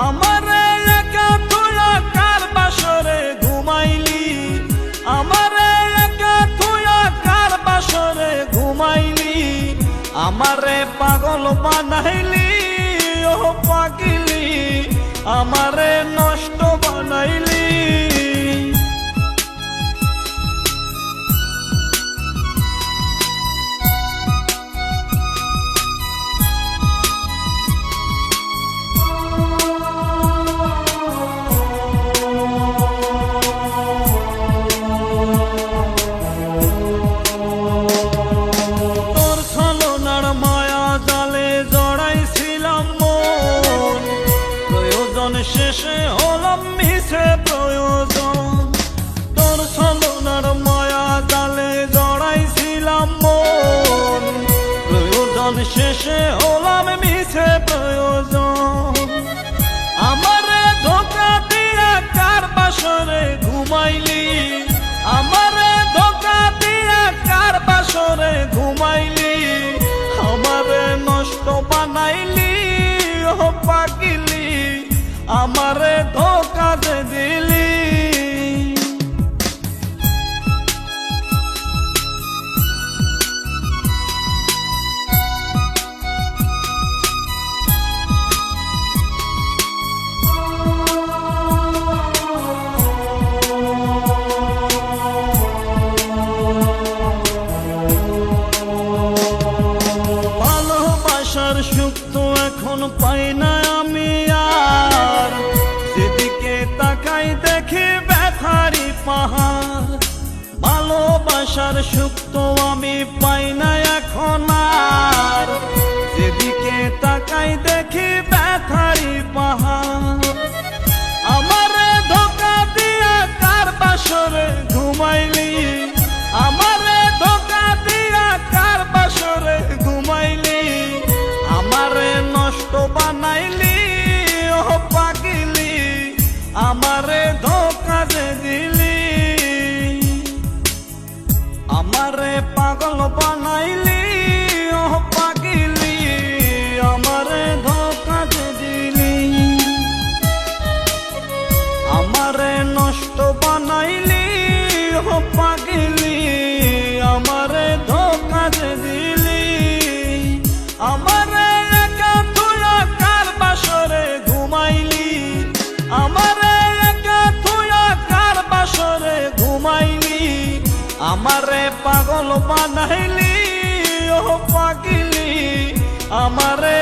আমারে একা থুয়া কার বাসরে ঘুমাইলি, আমারে একা থুয়া কার বাসরে ঘুমাইলি, আমারে পাগল বানাইলি ও পাগলি, আমারে নষ্ট বানাইলি। শেষে হলাম মিছে প্রয়োজন, তোর ছলনার মায়া জালে জড়াইছিলাম মন, প্রয়োজন শেষে হলাম মিছে প্রয়োজন। আমারে ধোঁকা দিয়া কার বাসরে ঘুমাইলি, আমারে ধোঁকা দিয়া কার বাসরে ঘুমাইলি, আমারে নষ্ট বানাইলি ও পাগলি, আমারে ধোঁকা দে দিলি। ভালোবাসার সুখ তো এখন পাই না আমি আর, যেদিকে তাকাই দেখি ব্যথারি পাহাড়। ভালোবাসার সুখ তো আমি পাই না এখন আর, যেদিকে তাকাই দেখি ব্যথারি পাহাড়। আমারে ধোঁকা দিয়া কার বাসরে ঘুমাইলি, আমারে ধোঁকা দিয়া কার বাসরে ঘুমাইলি, আমারে নষ্ট বানাইলি ও পাগলি, আমারে ধোঁকা দে দিলি। আমারে পাগল বানাইলি ও পাগলি, আমারে ধোঁকা দে দিলি। আমারে নষ্ট বানাইলি ও পাগলি, আমারে ধোঁকা দে দিলি। আমারে একা থুয়া কার বাসরে ঘুমাইলি, আমারে একা থুয়া কার বাসরে ঘুমাইলি, আমারে পাগল বানাইলি ও পাগলি, আমারে